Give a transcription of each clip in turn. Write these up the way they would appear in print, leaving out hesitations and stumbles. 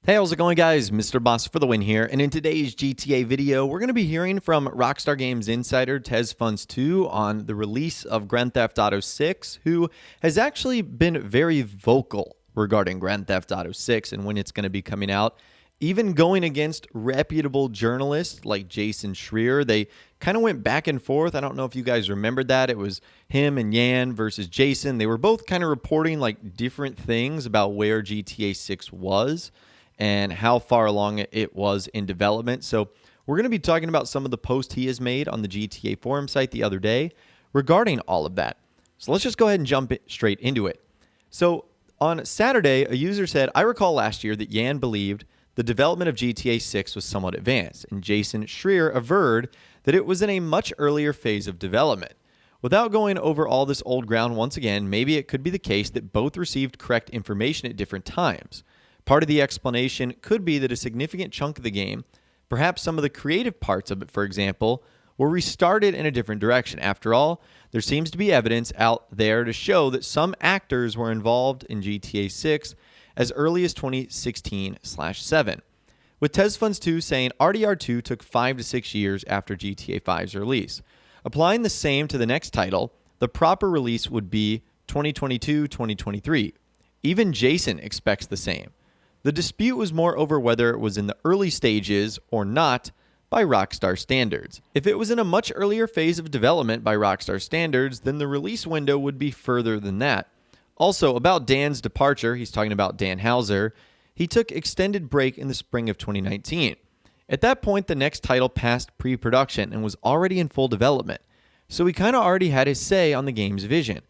Hey, how's it going, guys? Mr. Boss for the win here. And in today's GTA video, we're going to be hearing from Rockstar Games insider Tez Funds 2 on the release of Grand Theft Auto 6, who has actually been very vocal regarding Grand Theft Auto 6 and when it's going to be coming out. Even going against reputable journalists like Jason Schreier. They kind of went back and forth. I don't know if you guys remembered that. It was him and Yan versus Jason. They were both kind of reporting like different things about where GTA 6 was and how far along it was in development. So we're going to be talking about some of the posts he has made on the GTA forum site the other day regarding all of that. So let's just go ahead and jump straight into it. So on Saturday, a user said, I recall last year that Yan believed the development of GTA 6 was somewhat advanced, and Jason Schreier averred that it was in a much earlier phase of development. Without going over all this old ground once again, maybe it could be the case that both received correct information at different times. Part of the explanation could be that a significant chunk of the game, perhaps some of the creative parts of it, for example, were restarted in a different direction. After all, there seems to be evidence out there to show that some actors were involved in GTA 6 as early as 2016/7. With Tez Funds 2 saying RDR2 took 5 to 6 years after GTA 5's release. Applying the same to the next title, the proper release would be 2022-2023. Even Jason expects the same. The dispute was more over whether it was in the early stages or not by Rockstar Standards. If it was in a much earlier phase of development by Rockstar Standards, then the release window would be further than that. Also, about Dan's departure, he's talking about Dan Houser, he took extended break in the spring of 2019. At that point, the next title passed pre-production and was already in full development, so he kind of already had his say on the game's vision.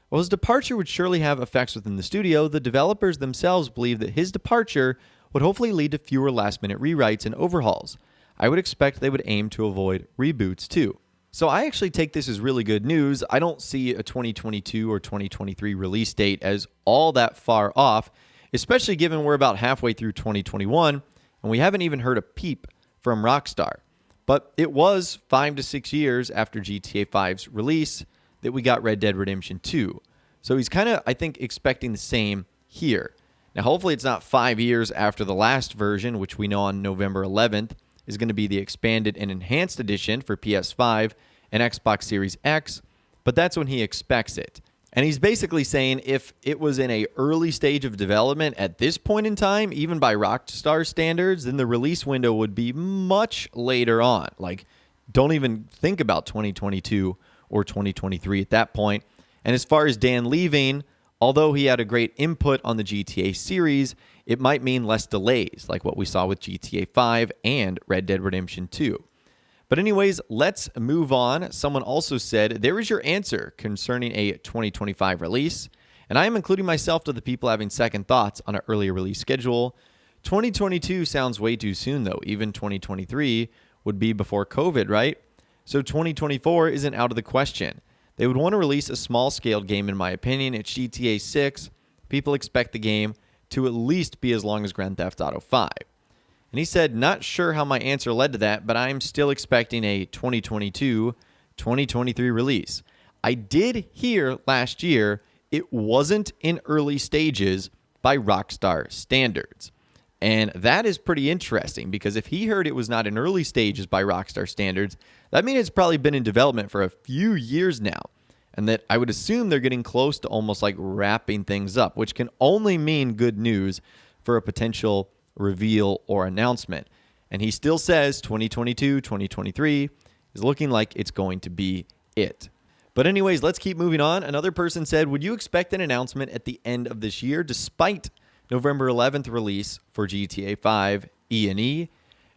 While his departure would surely have effects within the studio, the developers themselves believe that his departure would hopefully lead to fewer last-minute rewrites and overhauls. I would expect they would aim to avoid reboots too. So I actually take this as really good news. I don't see a 2022 or 2023 release date as all that far off, especially given we're about halfway through 2021 and we haven't even heard a peep from Rockstar. But it was 5 to 6 years after GTA 5's release that we got Red Dead Redemption 2. So he's kind of, I think, expecting the same here. Now, hopefully it's not 5 years after the last version, which we know on November 11th is going to be the expanded and enhanced edition for PS5 and Xbox Series X, but that's when he expects it. And he's basically saying if it was in an early stage of development at this point in time, even by Rockstar standards, then the release window would be much later on. Like, don't even think about 2022 or 2023 at that point. And as far as Dan leaving, although he had a great input on the GTA series, it might mean less delays, like what we saw with GTA 5 and Red Dead Redemption 2. But anyways, let's move on. Someone also said, there is your answer concerning a 2025 release. And I am including myself to the people having second thoughts on an earlier release schedule. 2022 sounds way too soon, though. Even 2023 would be before COVID, right? So 2024 isn't out of the question. They would want to release a small-scaled game, in my opinion. It's GTA 6. People expect the game to at least be as long as Grand Theft Auto 5. And he said, not sure how my answer led to that, but I'm still expecting a 2022-2023 release. I did hear last year it wasn't in early stages by Rockstar Standards. And that is pretty interesting because if he heard it was not in early stages by Rockstar Standards, that means it's probably been in development for a few years now. And that I would assume they're getting close to almost like wrapping things up, which can only mean good news for a potential reveal or announcement. And he still says 2022, 2023 is looking like it's going to be it. But anyways, let's keep moving on. Another person said, would you expect an announcement at the end of this year despite November 11th release for GTA 5 E&E?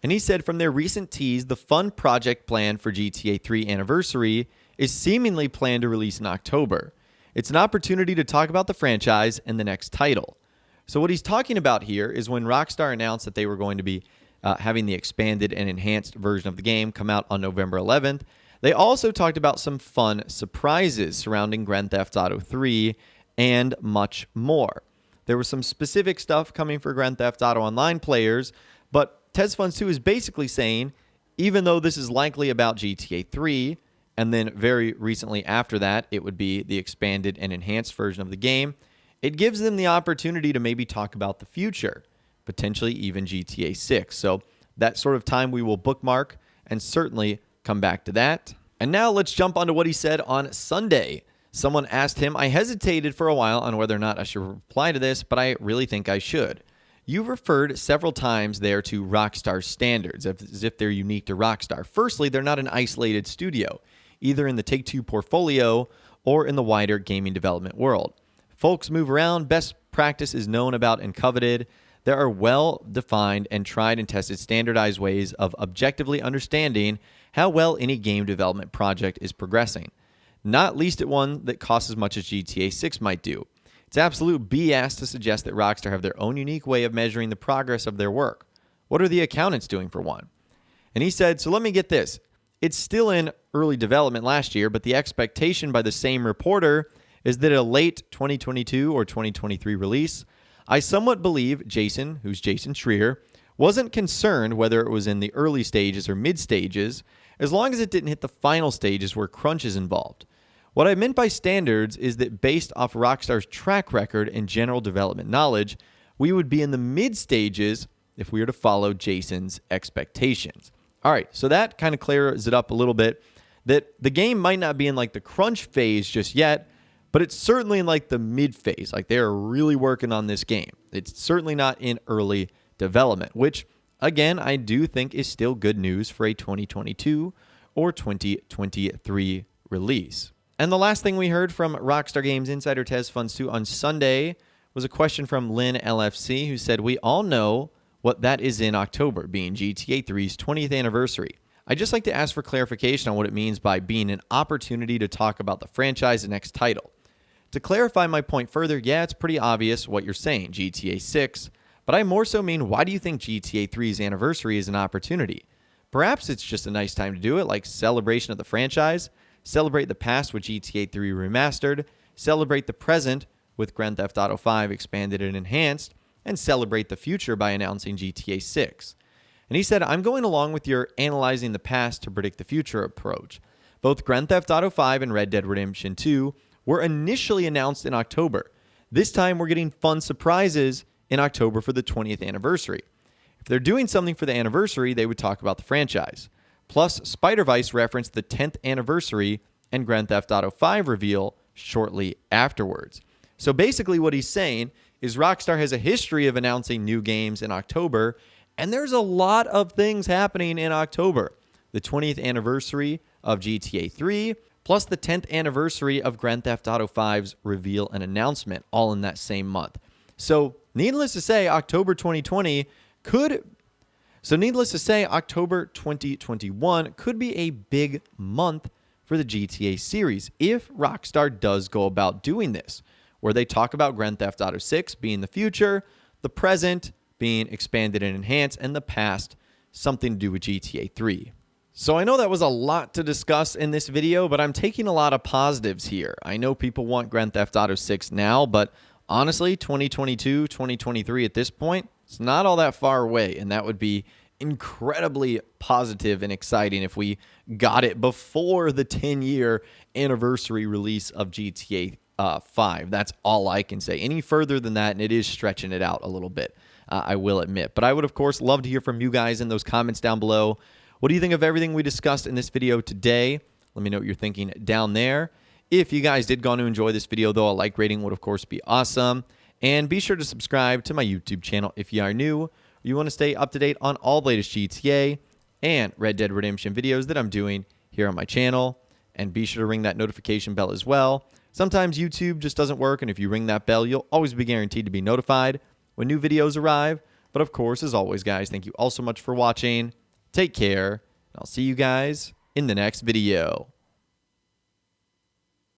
And he said from their recent tease, the fun project plan for GTA 3 Anniversary is seemingly planned to release in October. It's an opportunity to talk about the franchise and the next title. So what he's talking about here is when Rockstar announced that they were going to be having the expanded and enhanced version of the game come out on November 11th, they also talked about some fun surprises surrounding Grand Theft Auto 3 and much more. There was some specific stuff coming for Grand Theft Auto Online players, but Tez Funds 2 is basically saying, even though this is likely about GTA 3, and then very recently after that, it would be the expanded and enhanced version of the game, it gives them the opportunity to maybe talk about the future. potentially even GTA 6. So that sort of time we will bookmark and certainly come back to that. And now let's jump onto what he said on Sunday. Someone asked him, I hesitated for a while on whether or not I should reply to this, but I really think I should. You've referred several times there to Rockstar Standards, as if they're unique to Rockstar. Firstly, they're not an isolated studio, either in the Take-Two portfolio or in the wider gaming development world. Folks move around, best practice is known about and coveted. There are well-defined and tried and tested standardized ways of objectively understanding how well any game development project is progressing, not least at one that costs as much as GTA 6 might do. It's absolute BS to suggest that Rockstar have their own unique way of measuring the progress of their work. What are the accountants doing, for one? And he said, so let me get this. It's still in early development last year, but the expectation by the same reporter is that a late 2022 or 2023 release. I somewhat believe Jason, who's Jason Schreier, wasn't concerned whether it was in the early stages or mid stages, as long as it didn't hit the final stages where crunch is involved. What I meant by standards is that based off Rockstar's track record and general development knowledge, we would be in the mid stages if we were to follow Jason's expectations. All right, so that kind of clears it up a little bit, that the game might not be in like the crunch phase just yet, but it's certainly in like the mid phase. Like they're really working on this game. It's certainly not in early development, which again, I do think is still good news for a 2022 or 2023 release. And the last thing we heard from Rockstar Games insider Tez Funds 2 on Sunday was a question from Lynn LFC, who said, we all know what that is in October, being GTA 3's 20th anniversary. I'd just like to ask for clarification on what it means by being an opportunity to talk about the franchise's next title. To clarify my point further, yeah, it's pretty obvious what you're saying, GTA 6, but I more so mean, why do you think GTA 3's anniversary is an opportunity? Perhaps it's just a nice time to do it, like celebration of the franchise, celebrate the past with GTA 3 Remastered, celebrate the present with Grand Theft Auto 5 Expanded and Enhanced, and celebrate the future by announcing GTA 6. And he said, I'm going along with your analyzing the past to predict the future approach. Both Grand Theft Auto 5 and Red Dead Redemption 2 were initially announced in October. This time we're getting fun surprises in October for the 20th anniversary. If they're doing something for the anniversary, they would talk about the franchise. Plus, Spider-Vice referenced the 10th anniversary and Grand Theft Auto 5 reveal shortly afterwards. So basically what he's saying is Rockstar has a history of announcing new games in October, and there's a lot of things happening in October. The 20th anniversary of GTA 3, plus the 10th anniversary of Grand Theft Auto 5's reveal and announcement, all in that same month. So needless to say, October 2021 could be a big month for the GTA series if Rockstar does go about doing this, where they talk about Grand Theft Auto 6 being the future, the present being expanded and enhanced, and the past something to do with GTA 3. So I know that was a lot to discuss in this video, but I'm taking a lot of positives here. I know people want Grand Theft Auto 6 now, but honestly, 2022, 2023 at this point, it's not all that far away, and that would be incredibly positive and exciting if we got it before the 10-year anniversary release of GTA 5. That's all I can say. Any further than that, and it is stretching it out a little bit, I will admit. But I would, of course, love to hear from you guys in those comments down below. What do you think of everything we discussed in this video today? Let me know what you're thinking down there. If you guys did go on to enjoy this video, though, a like rating would, of course, be awesome. And be sure to subscribe to my YouTube channel if you are new, or you want to stay up to date on all the latest GTA and Red Dead Redemption videos that I'm doing here on my channel. And be sure to ring that notification bell as well. Sometimes YouTube just doesn't work, and if you ring that bell, you'll always be guaranteed to be notified when new videos arrive. But of course, as always, guys, thank you all so much for watching. Take care, and I'll see you guys in the next video.